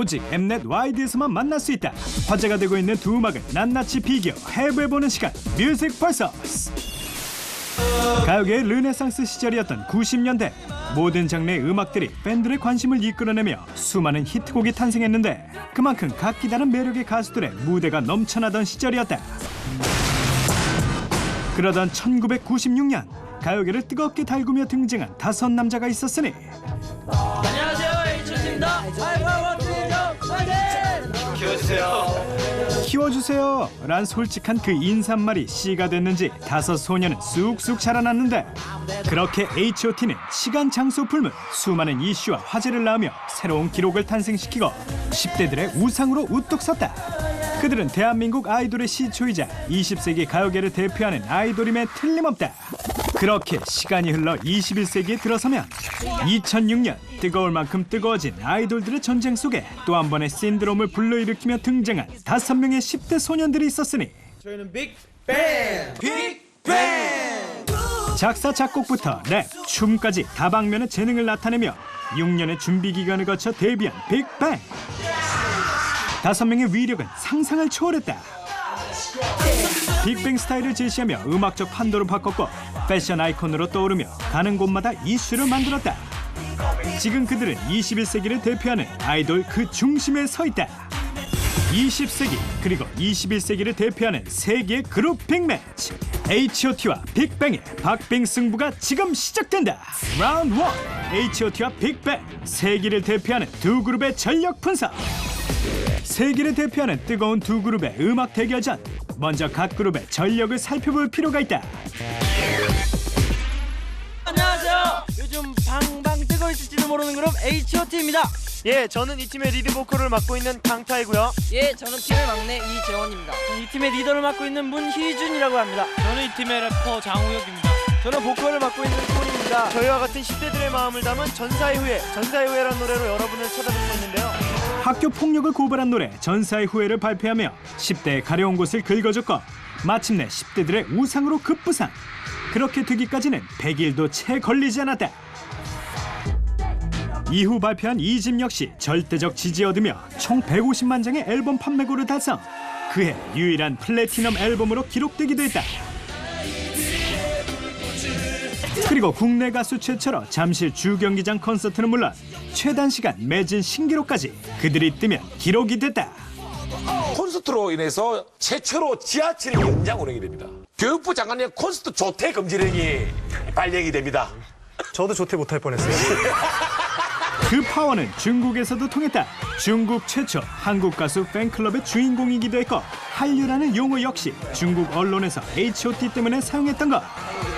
오직 엠넷 와이드에서만 만날 수 있다. 화제가 되고 있는 두 음악을 낱낱이 비교 해부해보는 시간, 뮤직 버서스. 가요계의 르네상스 시절이었던 90년대, 모든 장르의 음악들이 팬들의 관심을 이끌어내며 수많은 히트곡이 탄생했는데 그만큼 각기 다른 매력의 가수들의 무대가 넘쳐나던 시절이었다. 그러던 1996년, 가요계를 뜨겁게 달구며 등장한 다섯 남자가 있었으니 안녕하세요, H입니다. 키워주세요 란 솔직한 그 인사말이 씨가 됐는지 다섯 소녀는 쑥쑥 자라났는데, 그렇게 H.O.T는 시간 장소 불문 수많은 이슈와 화제를 낳으며 새로운 기록을 탄생시키고 10대들의 우상으로 우뚝 섰다. 그들은 대한민국 아이돌의 시초이자 20세기 가요계를 대표하는 아이돌임에 틀림없다. 그렇게 시간이 흘러 21세기에 들어서면 2006년, 뜨거울 만큼 뜨거워진 아이돌들의 전쟁 속에 또 한 번의 신드롬을 불러일으키며 등장한 5명의 10대 소년들이 있었으니 저희는 빅뱅! 작사, 작곡부터 랩, 춤까지 다방면의 재능을 나타내며 6년의 준비 기간을 거쳐 데뷔한 빅뱅. 5명의 위력은 상상을 초월했다. 빅뱅 스타일을 제시하며 음악적 판도를 바꿨고 패션 아이콘으로 떠오르며 가는 곳마다 이슈를 만들었다. 지금 그들은 21세기를 대표하는 아이돌 그 중심에 서 있다. 20세기 그리고 21세기를 대표하는 세계의 그룹 빅매치, H.O.T와 빅뱅의 박빙 승부가 지금 시작된다. 라운드 1, H.O.T와 빅뱅, 세기를 대표하는 두 그룹의 전력 분석. 세기를 대표하는 뜨거운 두 그룹의 음악 대결전, 먼저 각 그룹의 전력을 살펴볼 필요가 있다. 안녕하세요. 요즘 방방 뜨고 있을지도 모르는 그룹 H.O.T입니다. 예, 저는 이 팀의 리드 보컬을 맡고 있는 강타이고요. 예, 저는 팀의 막내 이재원입니다. 이 팀의 리더를 맡고 있는 문희준이라고 합니다. 저는 이 팀의 래퍼 장우혁입니다. 저는 보컬을 맡고 있는 손입니다. 저희와 같은 10대들의 마음을 담은 전사의 후예라는 노래로 여러분을 찾아뵙고 있는데요. 학교 폭력을 고발한 노래 전사의 후예를 발표하며 10대의 가려운 곳을 긁어줬고 마침내 10대들의 우상으로 급부상. 그렇게 되기까지는 100일도 채 걸리지 않았다. 이후 발표한 2집 역시 절대적 지지 얻으며 총 150만 장의 앨범 판매고를 달성. 그해 유일한 플래티넘 앨범으로 기록되기도 했다. 그리고 국내 가수 최초로 잠실 주경기장 콘서트는 물론 최단 시간 매진 신기록까지 그들이 뜨면 기록이 됐다. 콘서트로 인해서 최초로 지하철이 연장 운행이 됩니다. 교육부 장관의 콘서트 조퇴 금지령이 발령이 됩니다. 저도 조퇴 못할 뻔했어요. 그 파워는 중국에서도 통했다. 중국 최초 한국 가수 팬클럽의 주인공이기도 했고 한류라는 용어 역시 중국 언론에서 H.O.T 때문에 사용했던 것. 한국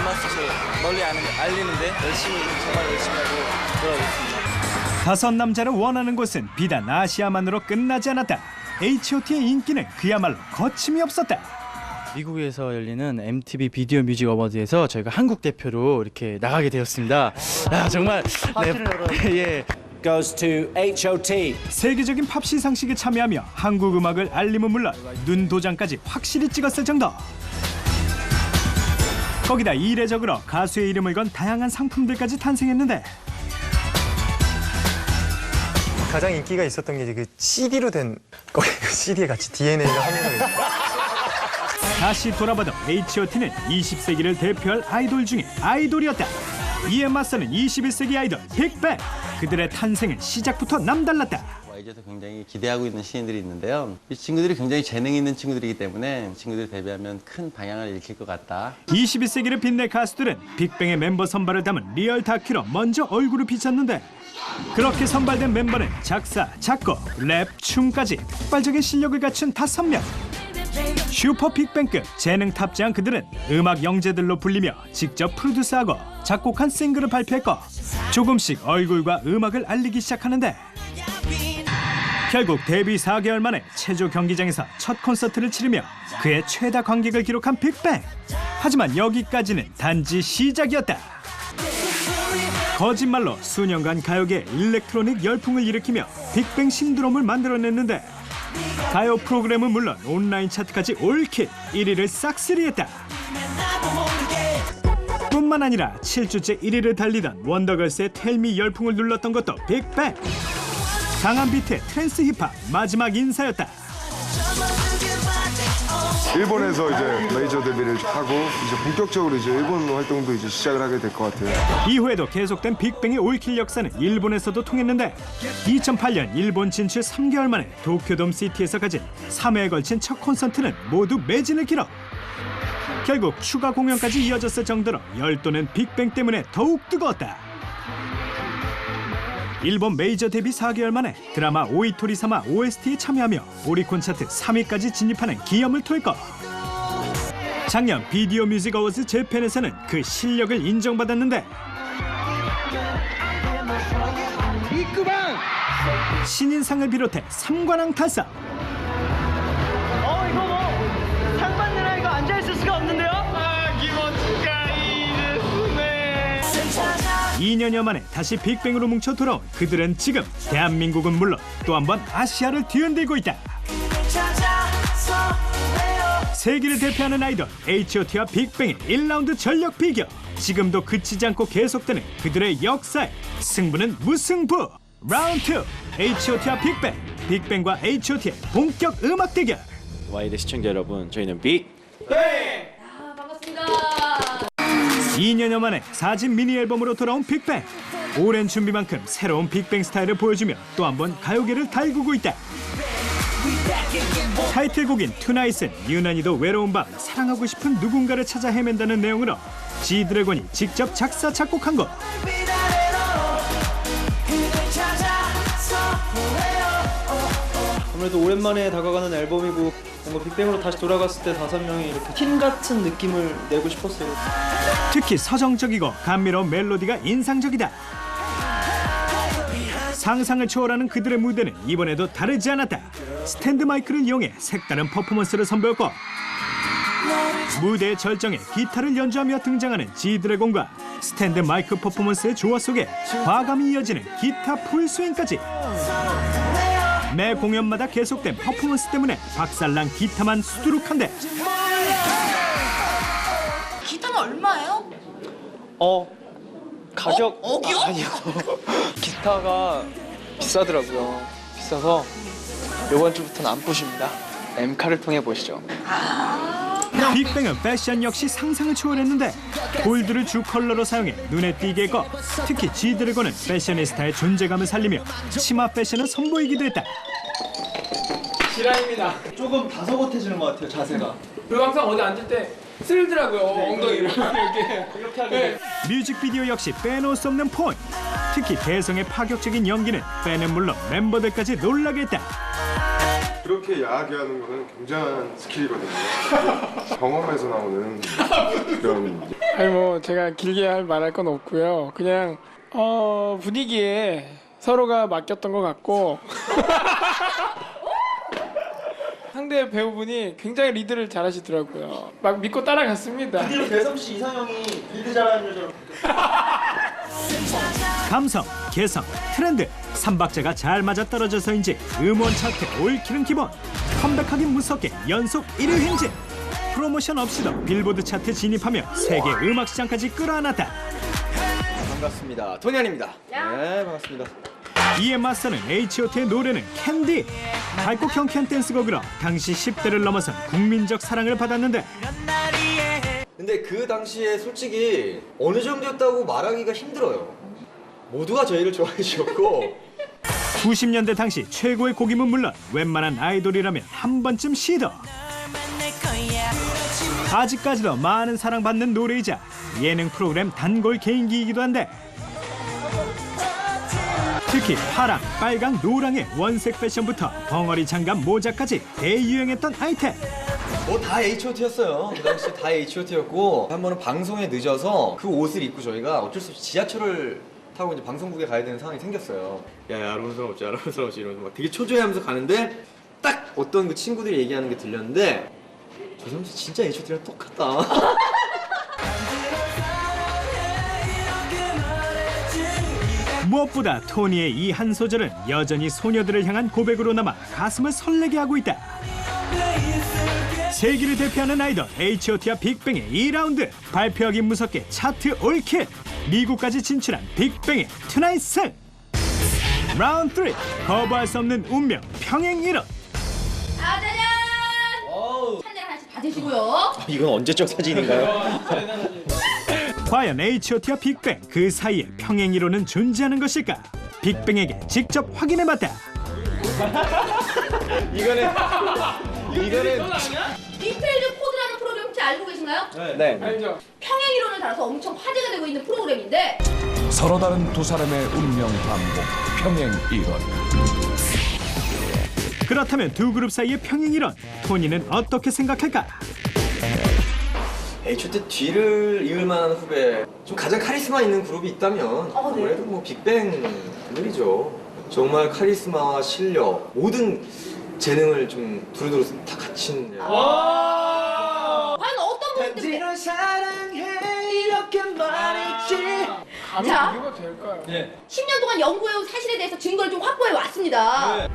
음악 스케일 널리 알리는데 정말 열심히 하고 돌아오겠습니다. 다섯 남자를 원하는 곳은 비단 아시아만으로 끝나지 않았다. H.O.T의 인기는 그야말로 거침이 없었다. 미국에서 열리는 MTV 비디오 뮤직 어워드에서 저희가 한국 대표로 이렇게 나가게 되었습니다. 아, 정말 예. goes to H.O.T. 세계적인 팝 시상식에 참여하며 한국 음악을 알림은 물론 눈 도장까지 확실히 찍었을 정도. 거기다 이례적으로 가수의 이름을 건 다양한 상품들까지 탄생했는데 가장 인기가 있었던 게 이제 그 CD로 된 거기 그 CD에 같이 DNA가 함유되어 다시 돌아봐도 H.O.T는 20세기를 대표할 아이돌 중에 아이돌이었다. 이에 맞서는 21세기 아이돌 빅뱅. 그들의 탄생은 시작부터 남달랐다. YG에서 굉장히 기대하고 있는 신인들이 있는데요. 이 친구들이 굉장히 재능이 있는 친구들이기 때문에 친구들이 데뷔하면 큰 방향을 일으킬 것 같다. 21세기를 빛낼 가수들은 빅뱅의 멤버 선발을 담은 리얼 다큐로 먼저 얼굴을 비쳤는데, 그렇게 선발된 멤버는 작사, 작곡, 랩, 춤까지 폭발적인 실력을 갖춘 5명. 슈퍼 빅뱅급 재능 탑재한 그들은 음악 영재들로 불리며 직접 프로듀스하고 작곡한 싱글을 발표했고 조금씩 얼굴과 음악을 알리기 시작하는데, 결국 데뷔 4개월 만에 체조 경기장에서 첫 콘서트를 치르며 그의 최다 관객을 기록한 빅뱅. 하지만 여기까지는 단지 시작이었다. 거짓말로 수년간 가요계 일렉트로닉 열풍을 일으키며 빅뱅 신드롬을 만들어냈는데, 가요 프로그램은 물론 온라인 차트까지 올킬 1위를 싹쓸이했다. 뿐만 아니라 7주째 1위를 달리던 원더걸스의 텔미 열풍을 눌렀던 것도 빅뱅. 강한 비트의 트랜스 힙합 마지막 인사였다. 일본에서 이제 메이저 데뷔를 하고 이제 본격적으로 이제 일본 활동도 이제 시작을 하게 될 것 같아요. 이후에도 계속된 빅뱅의 올킬 역사는 일본에서도 통했는데 2008년 일본 진출 3개월 만에 도쿄돔 시티에서 가진 3회에 걸친 첫 콘서트는 모두 매진을 기록. 결국 추가 공연까지 이어졌을 정도로 열도는 빅뱅 때문에 더욱 뜨거웠다. 일본 메이저 데뷔 4개월 만에 드라마 오이토리사마 OST에 참여하며 오리콘 차트 3위까지 진입하는 기염을 토했고, 작년 비디오 뮤직 어워즈 재팬에서는 그 실력을 인정받았는데 신인상을 비롯해 3관왕 달성. 이거 뭐 상 받느라 이거 앉아있을 수가 없는데요? 2년여 만에 다시 빅뱅으로 뭉쳐 돌아온 그들은 지금 대한민국은 물론 또 한 번 아시아를 뒤흔들고 있다. 세계를 대표하는 아이돌 H.O.T와 빅뱅의 1라운드 전력 비교. 지금도 그치지 않고 계속되는 그들의 역사에 승부는 무승부. 라운드 2 H.O.T와 빅뱅, 빅뱅과 H.O.T의 본격 음악 대결. 와이드 시청자 여러분, 저희는 빅 2년여 만에 4집 미니 앨범으로 돌아온 빅뱅. 오랜 준비만큼 새로운 빅뱅 스타일을 보여주며 또 한 번 가요계를 달구고 있다. 타이틀곡인 투나잇은 유난히도 외로운 밤 사랑하고 싶은 누군가를 찾아 헤맨다는 내용으로 G드래곤이 직접 작사 작곡한 곡. 아무래도 오랜만에 다가가는 앨범이고 뭔가 빅뱅으로 다시 돌아갔을 때 5명이 이렇게 팀 같은 느낌을 내고 싶었어요. 특히 서정적이고 감미로운 멜로디가 인상적이다. 상상을 초월하는 그들의 무대는 이번에도 다르지 않았다. 스탠드 마이크를 이용해 색다른 퍼포먼스를 선보였고, 무대의 절정에 기타를 연주하며 등장하는 G드래곤과 스탠드 마이크 퍼포먼스의 조화 속에 과감히 이어지는 기타 풀스윙까지. 매 공연마다 계속된 퍼포먼스 때문에 박살난 기타만 수두룩한데, 기타는 얼마예요? 가격 억이요? 아니요. 기타가 비싸더라고요. 비싸서 이번 주부터는 안 보십니다. 엠카를 통해 보시죠. 빅뱅은 패션 역시 상상을 초월했는데 골드를 주 컬러로 사용해 눈에 띄게 했고, 특히 G드래곤은 패셔니스타의 존재감을 살리며 치마 패션을 선보이기도 했다. 지라입니다. 조금 다소곳해지는 것 같아요, 자세가. 그리고 항상 어디 앉을 때 쓸더라고요. 엉덩이를 이렇게 하게. 뮤직비디오 역시 빼놓을 수 없는 포인트. 특히 대성의 파격적인 연기는 팬은 물론 멤버들까지 놀라게 했다. 그렇게 야하게 하는 거는 굉장한 스킬이거든요. 경험에서 나오는 그런. 아니 뭐 제가 길게 말할 건 없고요. 그냥 분위기에 서로가 맡겼던 것 같고 상대 배우분이 굉장히 리드를 잘하시더라고요. 막 믿고 따라갔습니다. 그 뒤로 대성 씨 이상형이 리드 잘하는 여자로 감성, 개성, 트렌드, 3박자가 잘 맞아떨어져서인지 음원 차트 올킬은 기본. 컴백하기 무섭게 연속 1위 행진. 프로모션 없이도 빌보드 차트 진입하며 세계 음악 시장까지 끌어안았다. 반갑습니다. 토니안입니다. 네, 반갑습니다. 이에 맞서는 H.O.T의 노래는 캔디. 밝고 경쾌한 댄스곡으로 당시 10대를 넘어선 국민적 사랑을 받았는데, 근데 그 당시에 솔직히 어느 정도였다고 말하기가 힘들어요. 모두가 저희를 좋아해 주셨고 90년대 당시 최고의 곡임은 물론 웬만한 아이돌이라면 한 번쯤 시도. 아직까지도 많은 사랑받는 노래이자 예능 프로그램 단골 개인기이기도 한데, 특히 파랑, 빨강, 노랑의 원색 패션부터 벙어리 장갑, 모자까지 대유행했던 아이템. 뭐 다 H.O.T였어요. 그 당시 다 H.O.T였고 한 번은 방송에 늦어서 그 옷을 입고 저희가 어쩔 수 없이 지하철을 타고 이제 방송국에 가야 되는 상황이 생겼어요. 야, 아로운 사람 없지, 아로운 사람 없지 이러면서 막 되게 초조해하면서 가는데 딱 어떤 그 친구들이 얘기하는 게 들렸는데 저 사람 진짜 H.O.T랑 똑같다. 무엇보다 토니의 이 한 소절은 여전히 소녀들을 향한 고백으로 남아 가슴을 설레게 하고 있다. 세계를 대표하는 아이돌 H.O.T와 빅뱅의 2라운드. 발표하기 무섭게 차트 올킬. 미국까지 진출한 빅뱅의 투나잇 승. 라운드 3 거부할 수 없는 운명 평행이론. 짜자잔! 한 잔 하나씩 다 드시고요. 이건 언제적 사진인가요? 과연 H.O.T와 빅뱅 그 사이에 평행이론은 존재하는 것일까? 빅뱅에게 직접 확인해봤다. 이거는 빅필드 코드라는 프로그램 혹시 알고 계신가요? 네. 알죠? 평행이론을 달아서 엄청 화제가 되고 있는 프로그램인데 서로 다른 두 사람의 운명 반복 평행 이론. 그렇다면 두 그룹 사이의 평행이론 토니는 어떻게 생각할까? H.O.T 뒤를 이을 만한 후배 좀 가장 카리스마 있는 그룹이 있다면 네. 아무래도 뭐 빅뱅들이죠. 정말 카리스마와 실력 모든 재능을 좀 두루두루 다 갖춘. 과연 어떤 분들 때문에 자, 이유가 될까요? 10년 동안 연구해온 사실에 대해서 증거를 좀 확보해 왔습니다.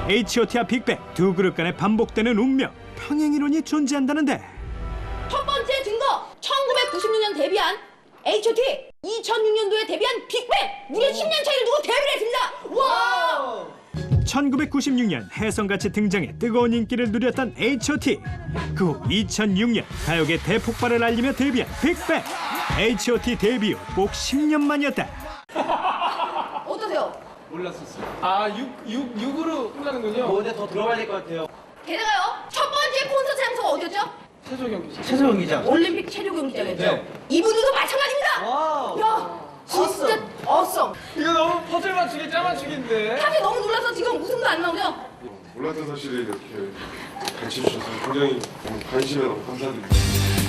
H.O.T와 빅뱅 두 그룹 간에 반복되는 운명 평행이론이 존재한다는데 첫 번째 증거 1996년 데뷔한 H.O.T 2006년도에 데뷔한 빅뱅 무려 10년 차이를 두고 데뷔를 했습니다. 와! 1996년 혜성같이 등장해 뜨거운 인기를 누렸던 H.O.T. 그 후 2006년 가요계 대폭발을 알리며 데뷔한 빅뱅. H.O.T. 데뷔 후 꼭 10년 만이었다. 어떠세요? 아, 6으로 끝나는군요. 근데 더 들어가야 될 것 같아요. 게다가요 첫 번째 콘서트 장소가 어디였죠? 최종 경기장. 최종 경기장. 올림픽 체류 경기장이었죠. 네. 이분들도 마찬가지입니다. 와우. 야, 진짜 어썸. 이거 너무 퍼즐 맞추기 짜맞추기인데. 사실 너무 놀라서 지금 웃음도 안 나오죠? 몰랐던 사실을 이렇게 같이 해주셔서 굉장히 관심에 너무 감사드립니다.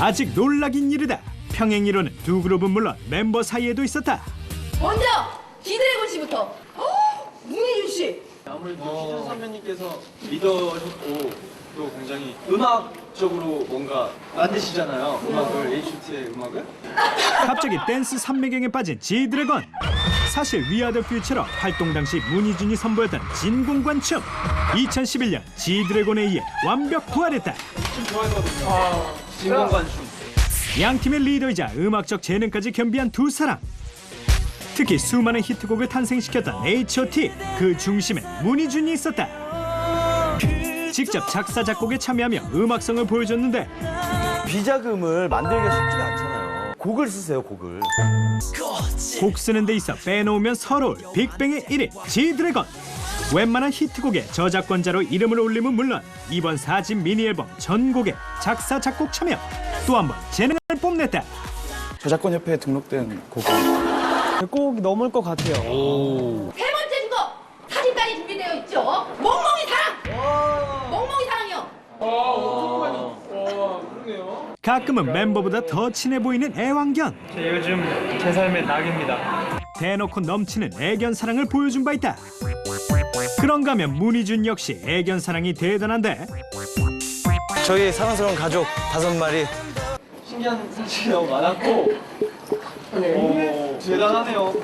아직 놀라긴 이르다. 평행이론은 두 그룹은 물론 멤버 사이에도 있었다. 먼저 지드래곤 씨부터. 문희준 씨. 아무래도 희준 선배님께서 리더셨고 또 굉장히 음악적으로 뭔가 만드시잖아요. 음악을 H.O.T의 음악을. 갑자기 댄스 산매경에 빠진 지드래곤. 사실 위아더 퓨처로 활동 당시 문희준이 선보였던 진공관춤 2011년 지드래곤에 의해 완벽 부활했다. 춤 좋아했거든요. 진공관춤. 양 팀의 리더이자 음악적 재능까지 겸비한 두 사람. 특히 수많은 히트곡을 탄생시켰던 H.O.T. 그 중심에 문희준이 있었다. 직접 작사 작곡에 참여하며 음악성을 보여줬는데 비자금을 만들기가 쉽지가 않잖아요. 곡을 쓰세요, 곡을. 곡 쓰는 데 있어 빼놓으면 서러울 빅뱅의 1인 지드래곤. 웬만한 히트곡의 저작권자로 이름을 올리면 물론 이번 4집 미니 앨범 전곡에 작사 작곡 참여. 또 한 번 재능을 뽐냈다. 저작권 협회에 등록된 곡은 꼭 넘을 것 같아요. 세 번째 증거 사진까지 준비되어 있죠. 멍멍이 사랑. 멍멍이 사랑이요. 그러네요. 가끔은 멤버보다 더 친해 보이는 애완견. 요즘 제 삶의 낙입니다. 대놓고 넘치는 애견 사랑을 보여준 바 있다. 그런가 하면 문희준 역시 애견 사랑이 대단한데 저희 사랑스러운 가족 5마리. 신기한 사실이 너무 많았고 대단하네요.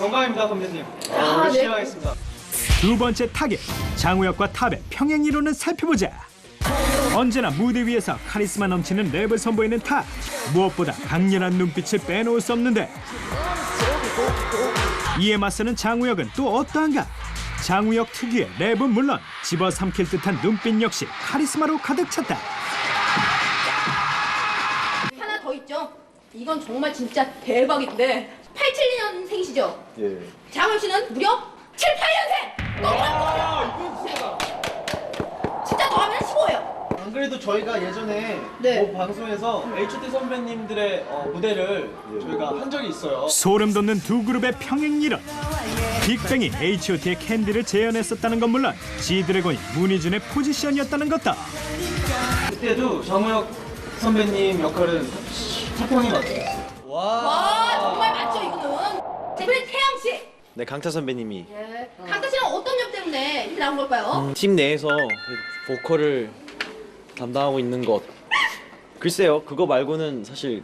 영광입니다, 선배님. 열심히 하겠습니다. 두 번째 타겟 장우혁과 탑의 평행 이론을 살펴보자. 언제나 무대 위에서 카리스마 넘치는 랩을 선보이는 탑. 무엇보다 강렬한 눈빛을 빼놓을 수 없는데 이에 맞서는 장우혁은 또 어떠한가? 장우혁 특유의 랩은 물론 집어삼킬 듯한 눈빛 역시 카리스마로 가득 찼다. 하나 더 있죠. 이건 정말 진짜 대박인데 87년생이시죠? 예. 장훈 씨는 무려 7, 8년생! 너무 진짜 더하면 15예요. 안 그래도 저희가 예전에 뭐 방송에서 H.O.T 선배님들의 무대를 저희가 한 적이 있어요. 소름 돋는 두 그룹의 평행 이론. 빅뱅이 H.O.T의 캔디를 재현했었다는 건 물론 지드래곤이 문희준의 포지션이었다는 것도. 그때도 장우혁 선배님 역할은 태평이 맡았어요. 와, 정말 맞죠 이거는. 그리고 태양 씨. 네, 강타 선배님이 강타 씨는 어떤 점 때문에 이렇게 나온 걸까요? 팀 내에서 보컬을 담당하고 있는 것. 글쎄요, 그거 말고는 사실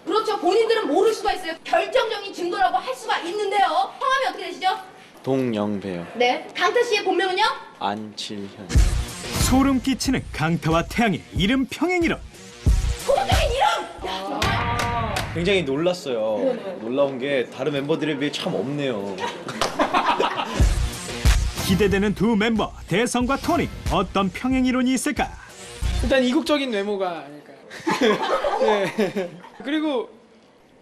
그렇죠. 본인들은 모를 수가 있어요. 결정적인 증거라고 할 수가 있는데요. 성함이 어떻게 되시죠? 동영배요. 네. 강타 씨의 본명은요? 안칠현. 소름 끼치는 강타와 태양의 이름 평행 이론. 소름적인 이름! 야, 정말. 굉장히 놀랐어요. 놀라운 게 다른 멤버들에 비해 참 없네요. 기대되는 두 멤버 대성과 토니, 어떤 평행 이론이 있을까? 일단 이국적인 외모가 아닐까요? 네. 그리고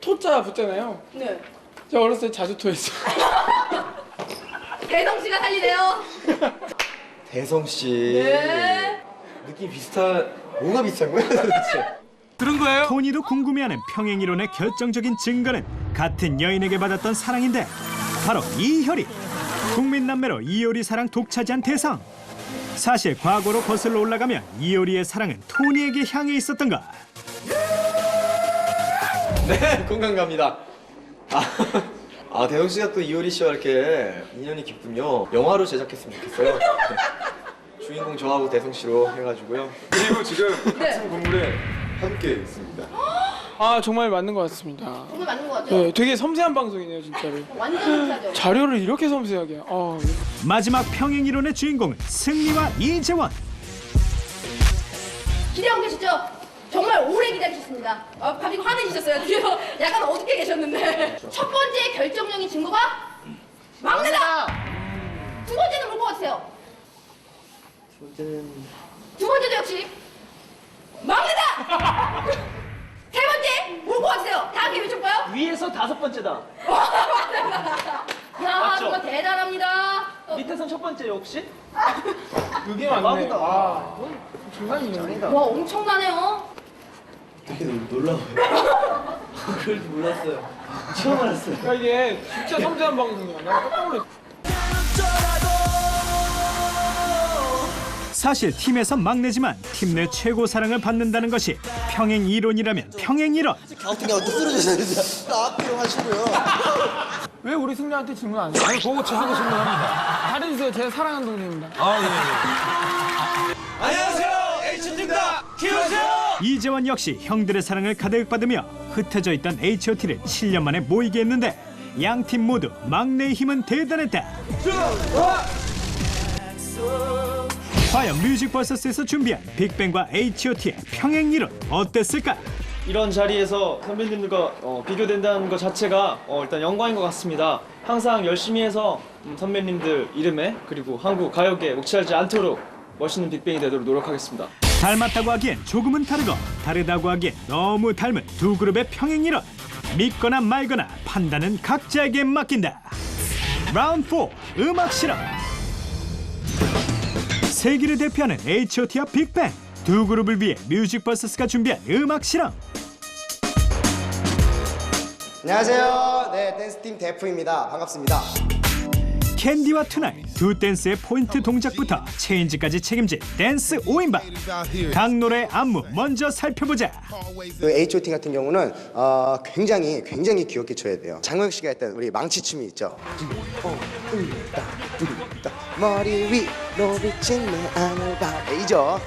토자 붙잖아요. 네. 저 어렸을 때 자주 토했어요. 대성 씨가 살리네요. 대성 씨. 네. 느낌 비슷한 뭐가 비슷한 거야 도대체? 그런 거예요? 토니도 궁금해하는 평행 이론의 결정적인 증거는 같은 여인에게 받았던 사랑인데 바로 이효리. 국민 남매로 이효리 사랑 독차지한 대성. 사실 과거로 거슬러 올라가면 이효리의 사랑은 토니에게 향해 있었던가. 네, 공감 갑니다. 대성 씨가 또 이효리 씨와 이렇게 인연이 깊군요. 영화로 제작했으면 좋겠어요. 네. 주인공 저하고 대성 씨로 해가지고요. 그리고 지금 네. 같은 건물에 함께 있습니다. 아 정말 맞는 것 같습니다. 정말 맞는 것 같죠? 네, 되게 섬세한 방송이네요 진짜로. 완전 섬세하죠? 자료를 이렇게 섬세하게. 마지막 평행 이론의 주인공은 승리와 이재원. 기대하고 계시죠? 정말 오래 기다리셨습니다. 갑자기 화내시셨어요. 뒤에서 약간 어둡게 계셨는데. 첫 번째 결정적인 증거가 막내다! 두 번째는 뭘 것 같으세요? 두 번째도 역시 막내다! 세 번째 뭘 것 같으세요? 다 함께 외쳐볼까요? 위에서 5번째다. 야, 맞죠? 정말 대단합니다. 밑에선 첫 번째 혹시? 그게 맞네. 장난이네. 와, 엄청나네요. 되게 놀라워요. 그럴 줄 몰랐어요. 처음 알았어요. 그러니까 이게 진짜 섬세한 방송이야. 나 깜짝 놀랐어. 사실 팀에서 막내지만 팀 내 최고 사랑을 받는다는 것이 평행 이론이라면 평행 이론. 갸우뚱갸우뚱 쓰러지셔야 됩니다. 나 앞뒤로 하시고요. 왜 우리 승자한테 질문 안 해요? 아니 그거 하고 질문합니다. 잘해주세요. 제가 사랑하는 동생입니다. 안녕하세요, H팀입니다. 키우세요. 이재원 역시 형들의 사랑을 가득 받으며 흩어져 있던 H.O.T를 7년 만에 모이게 했는데 양 팀 모두 막내의 힘은 대단했다. 과연 뮤직버서스에서 준비한 빅뱅과 H.O.T의 평행 이론 어땠을까? 이런 자리에서 선배님들과 비교된다는 것 자체가 일단 영광인 것 같습니다. 항상 열심히 해서 선배님들 이름에 그리고 한국 가요계에 묵살지 않도록 멋있는 빅뱅이 되도록 노력하겠습니다. 닮았다고 하기엔 조금은 다르고 다르다고 하기엔 너무 닮은 두 그룹의 평행 이론. 믿거나 말거나 판단은 각자에게 맡긴다. 라운드 4 음악 실험. 세계를 대표하는 H.O.T와 빅뱅 두 그룹을 위해 뮤직버스가 준비한 음악 실험. 안녕하세요. 네, 댄스팀 데프입니다. 반갑습니다. 캔디와 투나잇 두 댄스의 포인트 동작부터 체인지까지 책임진 댄스 5인방. 각 노래의 안무 먼저 살펴보자. 그 H.O.T 같은 경우는 굉장히 귀엽게 춰야 돼요. 장우혁 씨가 했던 우리 망치춤이 있죠. 머리 위로 비친 내 안을 봐. 이죠.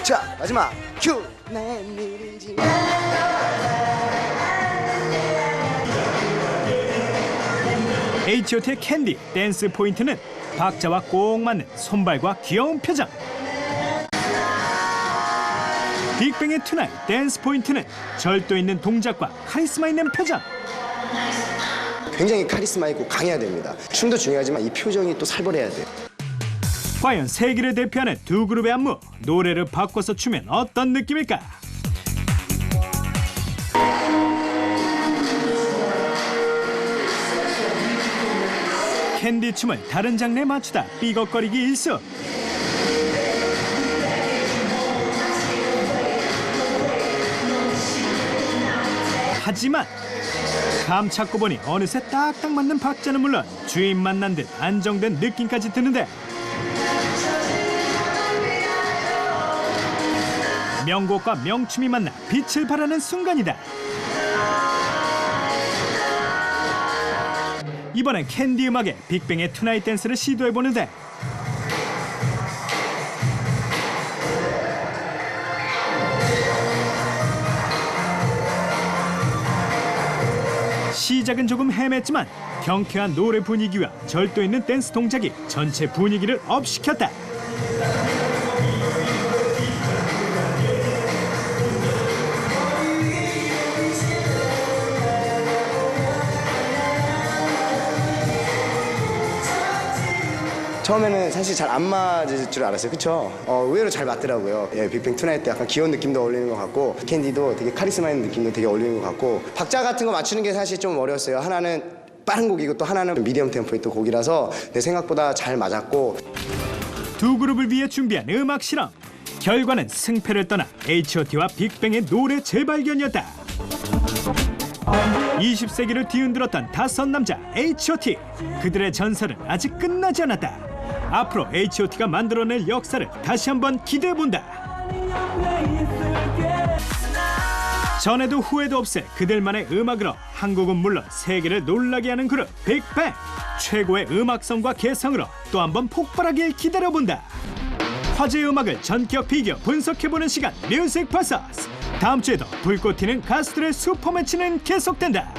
자, 마지막 큐. 내 일인지. H.O.T의 캔디 댄스 포인트는 박자와 꼭 맞는 손발과 귀여운 표정. 빅뱅의 투나잇 댄스 포인트는 절도 있는 동작과 카리스마 있는 표정. 굉장히 카리스마 있고 강해야 됩니다. 춤도 중요하지만 이 표정이 또 살벌해야 돼요. 과연 세계를 대표하는 두 그룹의 안무, 노래를 바꿔서 추면 어떤 느낌일까? 캔디 춤을 다른 장르에 맞추다 삐걱거리기 일수. 하지만 감 찾고 보니 어느새 딱딱 맞는 박자는 물론 주인 만난 듯 안정된 느낌까지 드는데 명곡과 명춤이 만나 빛을 발하는 순간이다. 이번엔 캔디 음악에 빅뱅의 투나잇 댄스를 시도해보는데 시작은 조금 헤맸지만 경쾌한 노래 분위기와 절도 있는 댄스 동작이 전체 분위기를 업시켰다. 처음에는 사실 잘 안 맞을 줄 알았어요. 그쵸? 의외로 잘 맞더라고요. 예, 빅뱅 투나잇 때 약간 귀여운 느낌도 어울리는 것 같고 캔디도 되게 카리스마 있는 느낌도 되게 어울리는 것 같고 박자 같은 거 맞추는 게 사실 좀 어려웠어요. 하나는 빠른 곡이고 또 하나는 미디엄 템포의 또 곡이라서 내 생각보다 잘 맞았고 두 그룹을 위해 준비한 음악 실험. 결과는 승패를 떠나 H.O.T와 빅뱅의 노래 재발견이었다. 20세기를 뒤흔들었던 다섯 남자 H.O.T. 그들의 전설은 아직 끝나지 않았다. 앞으로 H.O.T가 만들어낼 역사를 다시 한번 기대해본다. 전에도 후회도 없을 그들만의 음악으로 한국은 물론 세계를 놀라게 하는 그룹 빅뱅. 최고의 음악성과 개성으로 또 한번 폭발하길 기다려본다. 화제의 음악을 전격 비교 분석해보는 시간 뮤직 버서스. 다음 주에도 불꽃 튀는 가수들의 슈퍼매치는 계속된다.